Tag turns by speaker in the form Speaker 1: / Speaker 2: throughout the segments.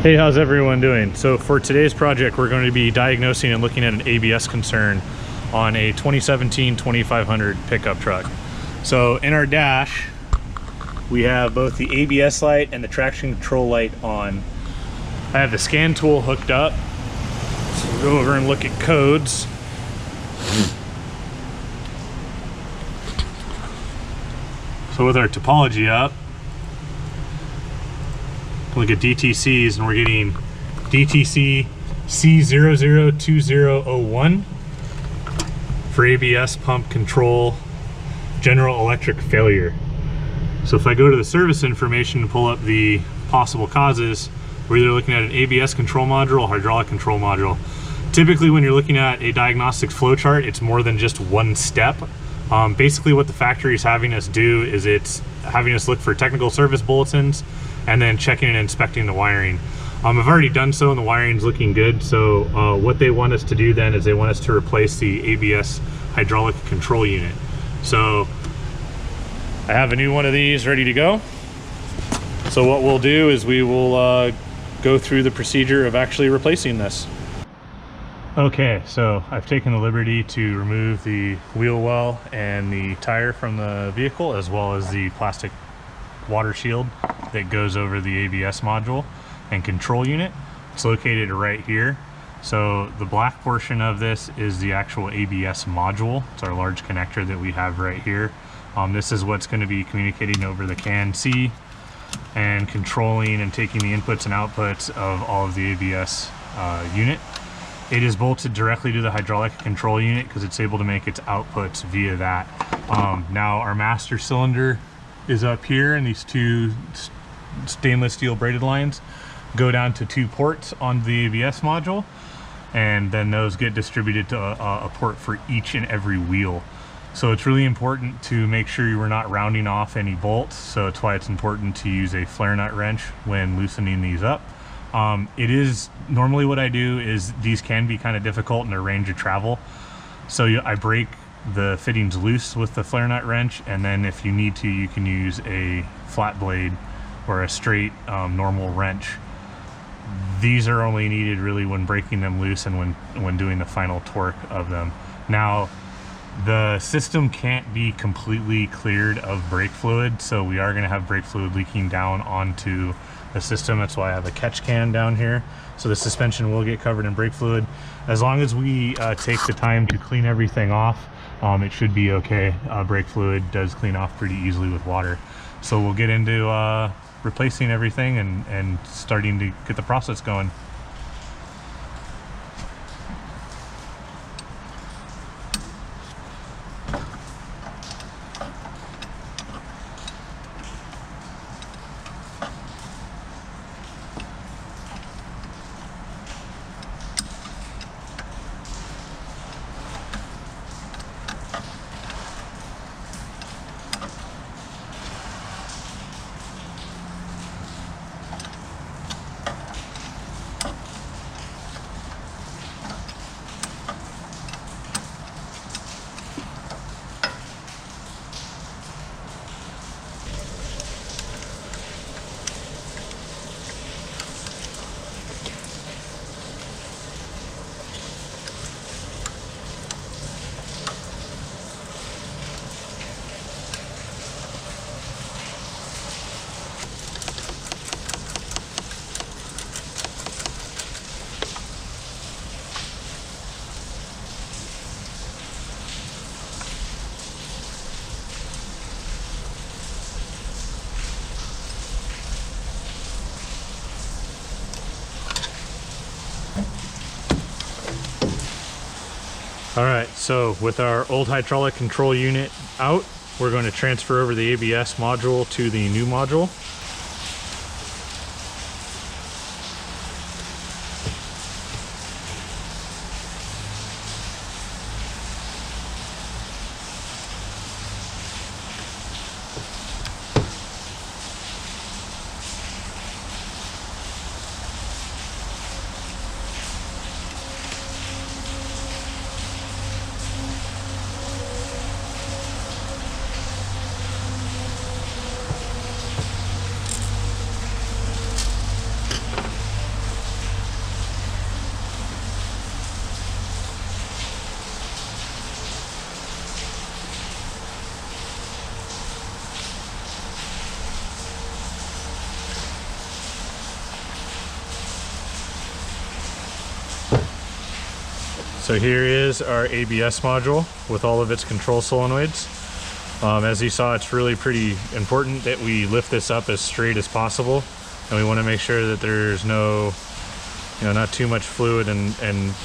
Speaker 1: Hey, how's everyone doing? So for today's project, we're going to be diagnosing and looking at an ABS concern on a 2017 2500 pickup truck. So in our dash, we have both the ABS light and the traction control light on. I have the scan tool hooked up. So we'll go over and look at codes. So with our topology up, look at DTCs, and we're getting DTC C002001 for ABS pump control general electric failure. So if I go to the service information and pull up the possible causes, we're either looking at an ABS control module or hydraulic control module. Typically when you're looking at a diagnostic flow chart, it's more than just one step. Basically what the factory is having us do is it's having us look for technical service bulletins and then checking and inspecting the wiring. I've already done so and the wiring's looking good. So what they want us to do then is they want us to replace the ABS hydraulic control unit. So I have a new one of these ready to go. So what we'll do is we will go through the procedure of actually replacing this. Okay, so I've taken the liberty to remove the wheel well and the tire from the vehicle, as well as the plastic water shield that goes over the ABS module and control unit. It's located right here. So the black portion of this is the actual ABS module. It's our large connector that we have right here. This is what's going to be communicating over the CAN-C and controlling and taking the inputs and outputs of all of the ABS unit. It is bolted directly to the hydraulic control unit because it's able to make its outputs via that. Now our master cylinder is up here, and these two stainless steel braided lines go down to two ports on the ABS module, and then those get distributed to a port for each and every wheel. So it's really important to make sure you are not rounding off any bolts, so that's why it's important to use a flare nut wrench when loosening these up. It is normally what I do is these can be kind of difficult in their range of travel, so I break the fittings loose with the flare nut wrench, and then if you need to, you can use a flat blade or a straight normal wrench. These are only needed really when breaking them loose and when doing the final torque of them. Now the system can't be completely cleared of brake fluid, so we are going to have brake fluid leaking down onto the system. That's why I have a catch can down here. So the suspension will get covered in brake fluid. As long as we take the time to clean everything off, it should be okay. Brake fluid does clean off pretty easily with water. So we'll get into replacing everything and starting to get the process going. All right, so with our old hydraulic control unit out, we're going to transfer over the ABS module to the new module. So here is our ABS module with all of its control solenoids. As you saw, it's really pretty important that we lift this up as straight as possible, and we want to make sure that there's no, not too much fluid and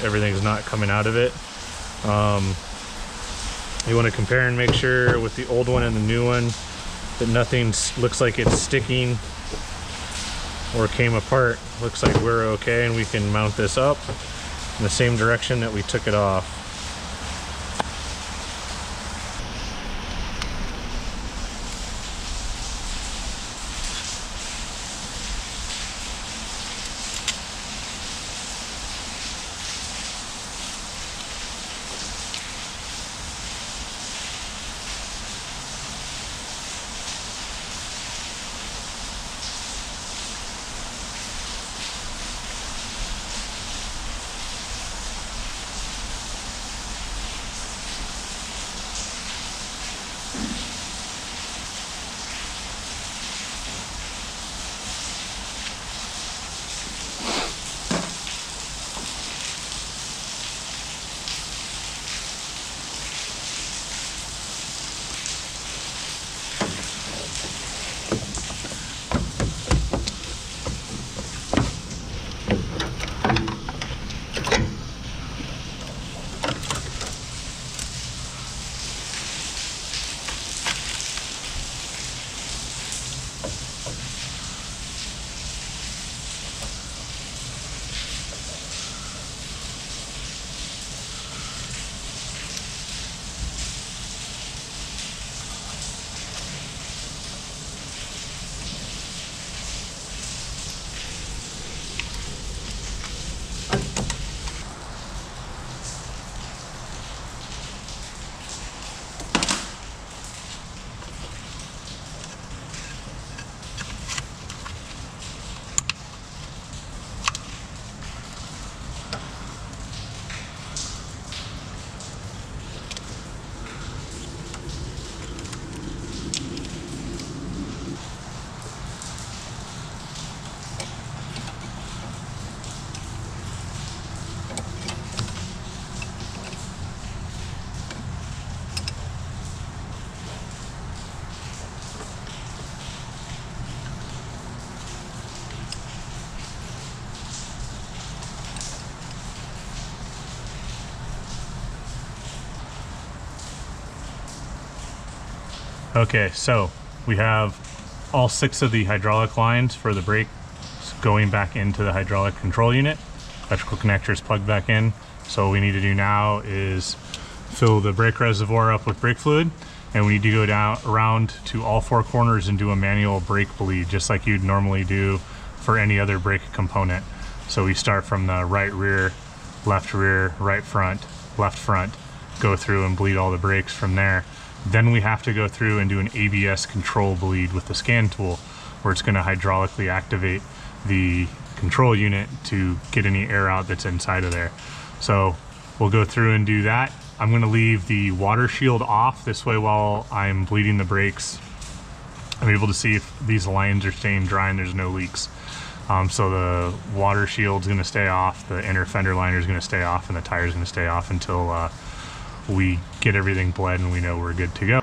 Speaker 1: everything's not coming out of it. You want to compare and make sure with the old one and the new one that nothing looks like it's sticking or came apart. Looks like we're okay, and we can mount this up in the same direction that we took it off. Okay, so we have all 6 of the hydraulic lines for the brakes going back into the hydraulic control unit. Electrical connectors plugged back in. So what we need to do now is fill the brake reservoir up with brake fluid, and we need to go down around to all 4 corners and do a manual brake bleed, just like you'd normally do for any other brake component. So we start from the right rear, right front, left front, go through and bleed all the brakes from there. Then we have to go through and do an ABS control bleed with the scan tool, where it's going to hydraulically activate the control unit to get any air out that's inside of there. So we'll go through and do that. I'm going to leave the water shield off. This way, while I'm bleeding the brakes, I'm able to see if these lines are staying dry and there's no leaks. So the water shield's going to stay off, the inner fender liner is going to stay off, and the tire's going to stay off until we get everything bled and we know we're good to go.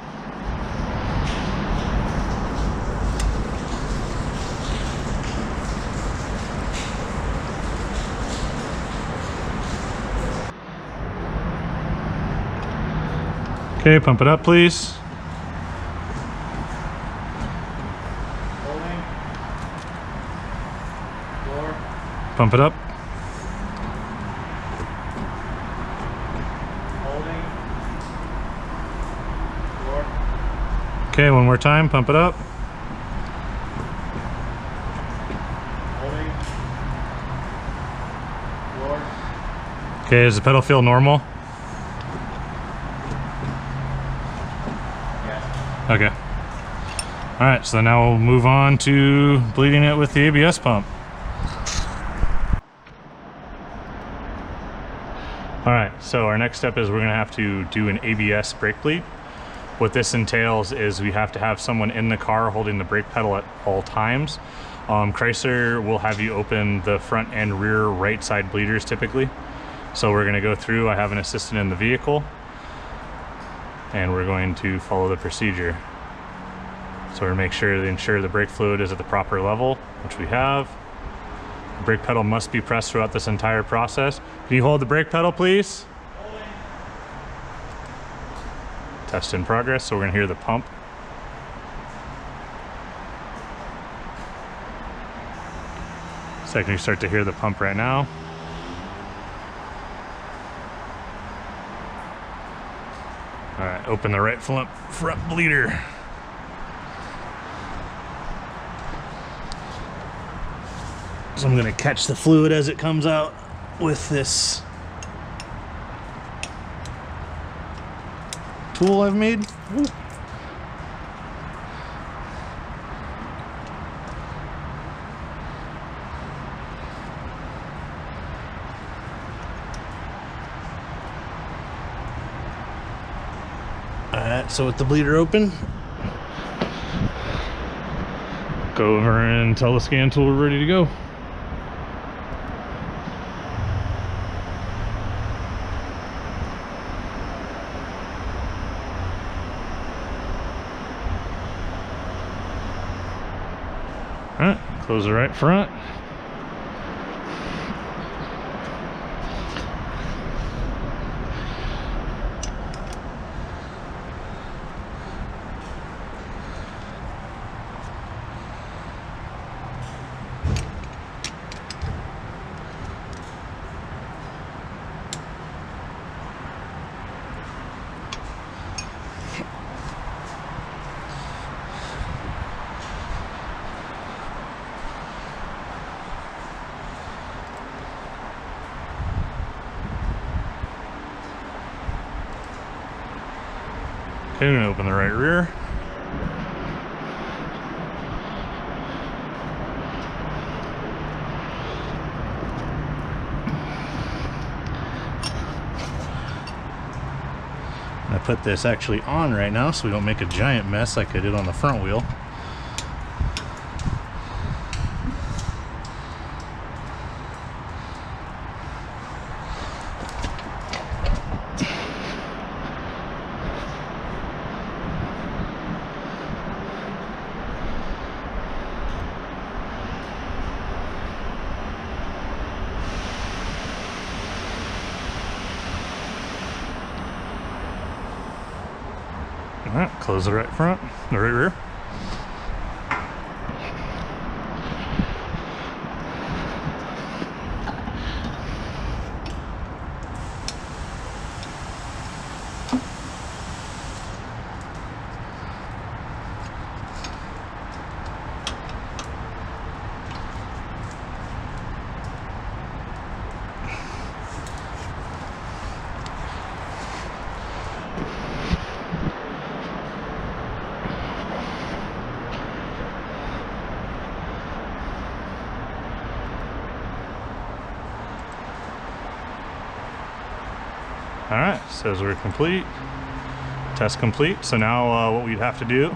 Speaker 1: Okay, pump it up, please.
Speaker 2: Holding. Floor.
Speaker 1: Pump it up.
Speaker 2: Holding. Floor.
Speaker 1: Okay, one more time, pump it up.
Speaker 2: Holding. Floor.
Speaker 1: Okay, does the pedal feel normal?
Speaker 2: Yes.
Speaker 1: Okay. All right, so now we'll move on to bleeding it with the ABS pump. All right, so our next step is we're gonna have to do an ABS brake bleed. What this entails is we have to have someone in the car holding the brake pedal at all times. Chrysler will have you open the front and rear right side bleeders typically. So we're going to go through. I have an assistant in the vehicle, and we're going to follow the procedure. So we're going to ensure the brake fluid is at the proper level, which we have. The brake pedal must be pressed throughout this entire process. Can you hold the brake pedal, please? Test in progress. So we're going to hear the pump. Second, you start to hear the pump right now. All right, open the right front bleeder. So I'm gonna catch the fluid as it comes out with this tool I've made. Woo. Alright, so with the bleeder open, go over and tell the scan tool we're ready to go. Alright, close the right front. Okay, I'm gonna open the right rear. I put this actually on right now so we don't make a giant mess like I did on the front wheel. Alright, close the right front, the right rear. All right, says we're complete, test complete. So now what we'd have to do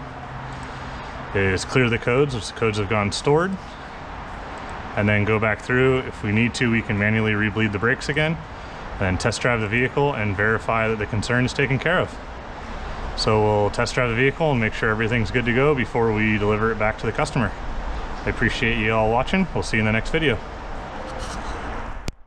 Speaker 1: is clear the codes, which the codes have gone stored, and then go back through. If we need to, we can manually rebleed the brakes again, then test drive the vehicle and verify that the concern is taken care of. So we'll test drive the vehicle and make sure everything's good to go before we deliver it back to the customer. I appreciate you all watching. We'll see you in the next video.